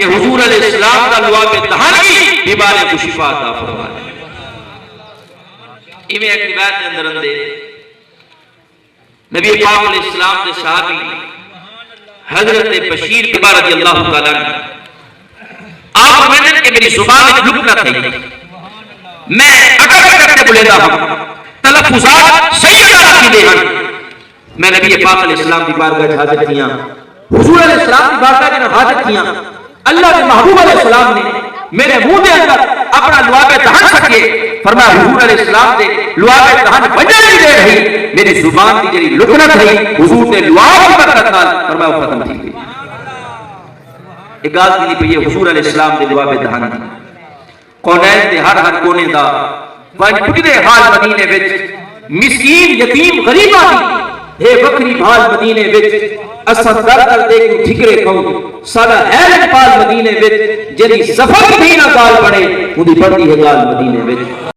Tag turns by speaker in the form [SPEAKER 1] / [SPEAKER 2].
[SPEAKER 1] کہ حضور علیہ السلام کا لعاب دہانی بیمارے کو شفا عطا فرمائے۔ ایویں ایک روایت کے اندر اندے نبی پاک علیہ السلام کے صحابی حضرت بشیر بن رضی اللہ تعالیٰ عنہ آپ فرماتے ہیں کہ میری زبان میں جھک نہ تھی، میں اکڑ کے بولیدا ہوں، تلفظات صحیح طرح کی دے ہیں۔ میں نبی پاک علیہ السلام کی بارگاہ حاضر کیاں، حضور علیہ السلام کی بارگاہ میں حاضر کیاں، اللہ کے محبوب علیہ السلام نے میرے منہ دے اندر اپنا لعاب دہن سکے، فرمایا حضور علیہ السلام دے لعاب دہن وجہ نہیں دے رہی، میری زبان کی جڑی لکنت رہی حضور نے لعاب کی برکت نال فرمایا وہ ختم تھی گئی۔ ایک گل کی پئی ہے حضور علیہ السلام دے لعاب دہن کونین دے ہر ہر کونے دا وائن پٹدے حال مدینے وچ مسکین یتیم غریباں دی اے بکری بھال مدینے وچ اساں در در دے کے ٹھکرے کھاؤ سارا حیرت پال مدینے وچ جڑی سفر بھی نہ گال بنے اودی بڑی ہے گال مدینے وچ۔